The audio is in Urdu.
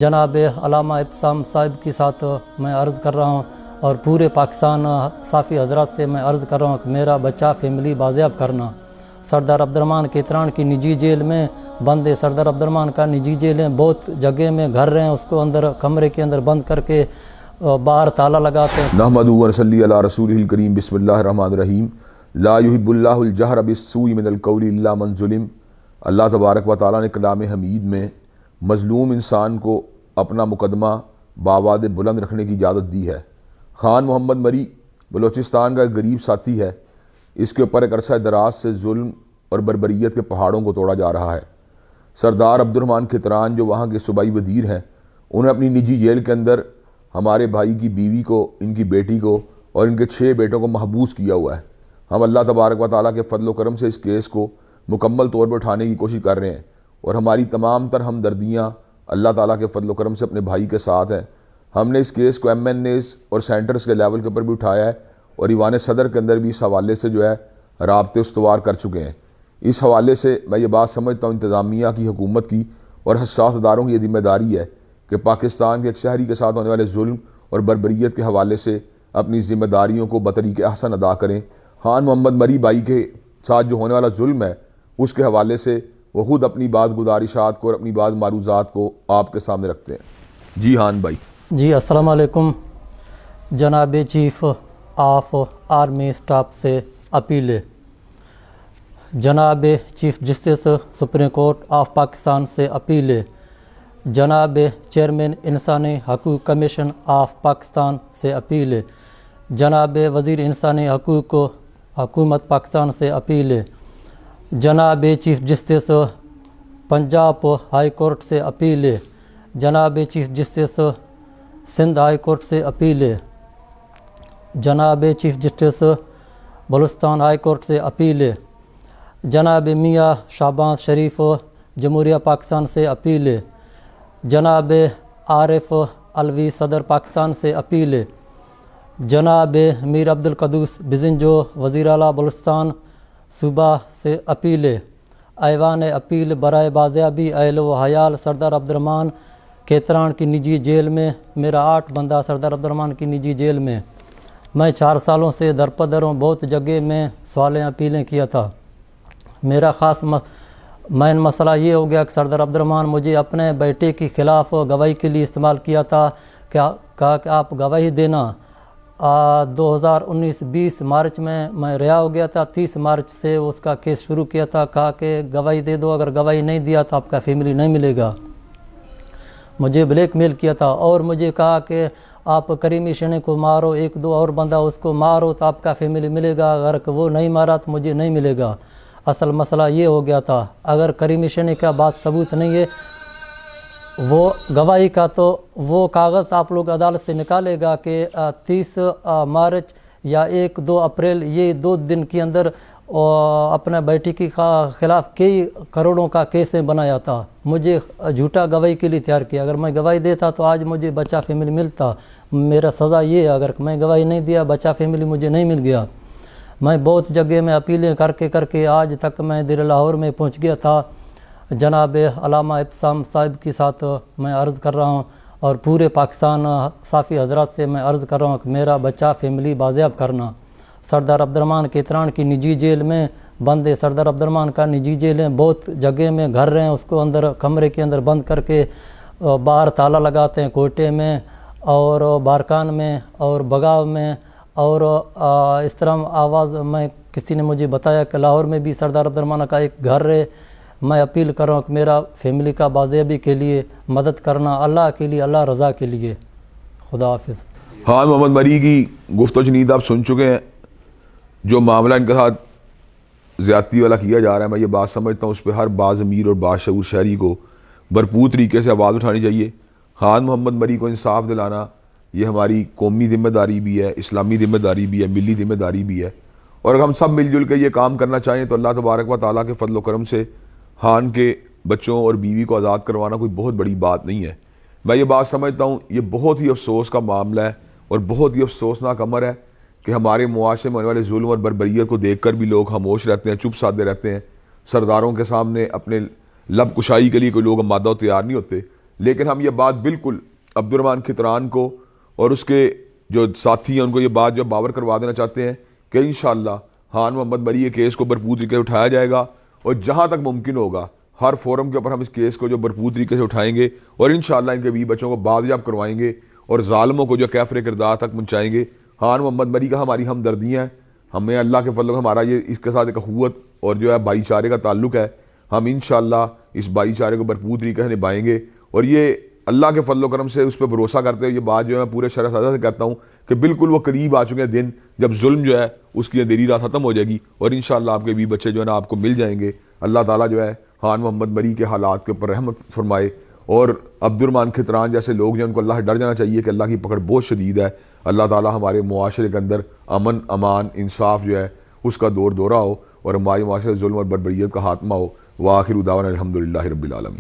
جناب علامہ ابتسام صاحب کے ساتھ میں عرض کر رہا ہوں اور پورے پاکستان صافی حضرات سے میں عرض کر رہا ہوں کہ میرا بچہ فیملی بازیاب کرنا۔ سردار عبدالرحمٰن کیتران کی نجی جیل میں بند ہے۔ سردار عبدالرحمٰن کا نجی جیل ہے، بہت جگہ میں گھر رہے ہیں، اس کو اندر کمرے کے اندر بند کر کے باہر تالا لگاتے ہیں۔ نحمدہ و نصلی علی رسولہ الکریم، بسم اللہ الرحمن الرحیم۔ لا یحب اللہ الجہر بالسوء من القول الا من ظلم۔ اللہ تبارک و تعالیٰ نے کلام حمید میں مظلوم انسان کو اپنا مقدمہ بآواز بلند رکھنے کی اجازت دی ہے۔ خان محمد مری بلوچستان کا ایک غریب ساتھی ہے، اس کے اوپر ایک عرصہ دراز سے ظلم اور بربریت کے پہاڑوں کو توڑا جا رہا ہے۔ سردار عبدالرحمٰن کیتران جو وہاں کے صوبائی وزیر ہیں، انہیں اپنی نجی جیل کے اندر ہمارے بھائی کی بیوی کو، ان کی بیٹی کو اور ان کے 6 بیٹوں کو محبوس کیا ہوا ہے۔ ہم اللہ تبارک و تعالیٰ کے فضل و کرم سے اس کیس کو مکمل طور پر اٹھانے کی کوشش کر رہے ہیں، اور ہماری تمام تر ہمدردیاں اللہ تعالیٰ کے فضل و کرم سے اپنے بھائی کے ساتھ ہیں۔ ہم نے اس کیس کو MNAs اور سینٹرز کے لیول کے اوپر بھی اٹھایا ہے، اور ایوان صدر کے اندر بھی اس حوالے سے جو ہے رابطے استوار کر چکے ہیں۔ اس حوالے سے میں یہ بات سمجھتا ہوں انتظامیہ کی، حکومت کی اور حساس اداروں کی یہ ذمہ داری ہے کہ پاکستان کے ایک شہری کے ساتھ ہونے والے ظلم اور بربریت کے حوالے سے اپنی ذمہ داریوں کو بطریق احسن ادا کریں۔ خان محمد مری بھائی کے ساتھ جو ہونے والا ظلم ہے، اس کے حوالے سے وہ خود اپنی بات گزارشات کو اور اپنی بات معروضات کو آپ کے سامنے رکھتے ہیں۔ جی ہان بھائی۔ جی السلام علیکم۔ جناب چیف آف آرمی اسٹاف سے اپیل ہے، جناب chief justice supreme court of Pakistan سے اپیل ہے، جناب چیئرمین انسانی حقوق کمیشن آف پاکستان سے اپیل ہے، جناب وزیر انسانی حقوق کو حکومت پاکستان سے اپیل ہے، جناب chief justice Punjab high court سے اپیل ہے، جناب chief justice Sindh high court سے اپیل ہے، جناب chief justice Balochistan high court سے اپیل ہے، جناب میاں شہباز شریف جمہوریہ پاکستان سے اپیل ہے، جناب عارف علوی صدر پاکستان سے اپیل ہے، جناب میر عبدالقدوس بزنجو وزیر اعلیٰ بلوچستان صوبہ سے اپیل ہے۔ ایوان اپیل برائے بازیابی اہل و حیال سردار عبدالرحمٰن کیتران کی نجی جیل میں، میرا 8 بندہ سردار عبدالرحمٰن کی نجی جیل میں، میں 4 سالوں سے درپدر ہوں، بہت جگہ میں سوالیں اپیلیں کیا تھا۔ میرا خاص مین مسئلہ یہ ہو گیا کہ سردار عبدالرحمٰن مجھے اپنے بیٹے کے خلاف گواہی کے لیے استعمال کیا تھا، کہا کہ آپ گواہی دینا۔ 2019-20 مارچ میں رہا ہو گیا تھا، 30 مارچ سے اس کا کیس شروع کیا تھا، کہا کہ گواہی دے دو، اگر گواہی نہیں دیا تو آپ کا فیملی نہیں ملے گا۔ مجھے بلیک میل کیا تھا اور مجھے کہا کہ آپ کریمی شینے کو مارو، 1-2 اور بندہ اس کو مارو تو آپ کا فیملی ملے گا، اگر وہ نہیں مارا تو مجھے نہیں ملے گا۔ اصل مسئلہ یہ ہو گیا تھا، اگر کریمی شینے کا بات ثبوت نہیں ہے وہ گواہی کا، تو وہ کاغذ آپ لوگ عدالت سے نکالے گا کہ 30 مارچ یا 1-2 اپریل یہ 2 دن کے اندر اپنے بیٹی کے خلاف کئی کروڑوں کا کیسیں بنایا تھا، مجھے جھوٹا گواہی کے لیے تیار کیا۔ اگر میں گواہی دیتا تو آج مجھے بچہ فیملی ملتا، میرا سزا یہ ہے، اگر میں گواہی نہیں دیا بچہ فیملی مجھے نہیں مل گیا۔ میں بہت جگہ میں اپیلیں کر کے آج تک میں دیر لاہور میں پہنچ گیا تھا۔ جناب علامہ ابتسام صاحب کے ساتھ میں عرض کر رہا ہوں اور پورے پاکستان صافی حضرات سے میں عرض کر رہا ہوں کہ میرا بچہ فیملی بازیاب کرنا۔ سردار عبدالرحمٰن کیتران کی نجی جیل میں بند ہے۔ سردار عبدالرحمٰن کا نجی جیل ہے، بہت جگہ میں گھر رہے ہیں، اس کو اندر کمرے کے اندر بند کر کے باہر تالا لگاتے ہیں، کوئٹے میں اور بارکان میں اور بگاؤ میں، اور اس طرح آواز میں کسی نے مجھے بتایا کہ لاہور میں بھی سردار عبدالرحمٰن کا ایک گھر ہے۔ میں اپیل کر رہا ہوں کہ میرا فیملی کا بازیابی کے لیے مدد کرنا، اللہ کے لیے، اللہ رضا کے لیے۔ خدا حافظ۔ خان محمد مری کی گفتگو شنید آپ سن چکے ہیں۔ جو معاملہ ان کے ساتھ زیادتی والا کیا جا رہا ہے، میں یہ بات سمجھتا ہوں اس پہ ہر باضمیر اور باشعور شہری کو بھرپور طریقے سے آواز اٹھانی چاہیے۔ خان محمد مری کو انصاف دلانا یہ ہماری قومی ذمہ داری بھی ہے، اسلامی ذمہ داری بھی ہے، ملی ذمہ داری بھی ہے، اور اگر ہم سب مل جل کے یہ کام کرنا چاہیں تو اللہ تبارک و تعالیٰ کے فضل و کرم سے خان کے بچوں اور بیوی کو آزاد کروانا کوئی بہت بڑی بات نہیں ہے۔ میں یہ بات سمجھتا ہوں یہ بہت ہی افسوس کا معاملہ ہے اور بہت ہی افسوسناک امر ہے کہ ہمارے معاشرے میں ہونے والے ظلم اور بربریت کو دیکھ کر بھی لوگ خاموش رہتے ہیں، چپ سادھے رہتے ہیں، سرداروں کے سامنے اپنے لب کشائی کے لیے کوئی لوگ آمادہ و تیار نہیں ہوتے۔ لیکن ہم یہ بات بالکل عبد الرحمن کھتران کو اور اس کے جو ساتھی ہیں ان کو یہ بات جو باور کروا دینا چاہتے ہیں کہ انشاءاللہ خان محمد مری کے کیس کو بھرپور طریقے سے اٹھایا جائے گا، اور جہاں تک ممکن ہوگا ہر فورم کے اوپر ہم اس کیس کو جو بھرپور طریقے سے اٹھائیں گے اور انشاءاللہ ان کے بیوی بچوں کو بازیاب کروائیں گے اور ظالموں کو جو کیفر کردار تک پہنچائیں گے۔ خان محمد مری کا ہماری ہمدردیاں ہیں، ہمیں اللہ کے فضل ہمارا یہ اس کے ساتھ ایک اخوت اور جو ہے بھائی چارے کا تعلق ہے، ہم انشاءاللہ اس بھائی چارے کو بھرپور طریقے سے نبھائیں گے، اور یہ اللہ کے فضل و کرم سے اس پہ بھروسہ کرتے ہوئے یہ بات جو ہے میں پورے شرح سادہ سے کہتا ہوں کہ بالکل وہ قریب آ چکے ہیں دن جب ظلم جو ہے اس کی اندھیری رات ختم ہو جائے گی، اور انشاءاللہ آپ کے بھی بچے جو ہے نا آپ کو مل جائیں گے۔ اللہ تعالیٰ جو ہے خان محمد مری کے حالات کے اوپر رحمت فرمائے، اور عبد الرحمن کھتران جیسے لوگ جو ہیں ان کو اللہ سے ڈر جانا چاہیے کہ اللہ کی پکڑ بہت شدید ہے۔ اللہ تعالیٰ ہمارے معاشرے کے اندر امن، امان، انصاف جو ہے اس کا دور دورہ ہو، اور ہمارے معاشرے ظلم اور بربریت کا خاتمہ ہو۔ وآخر دعوانا الحمدللہ رب العالمین۔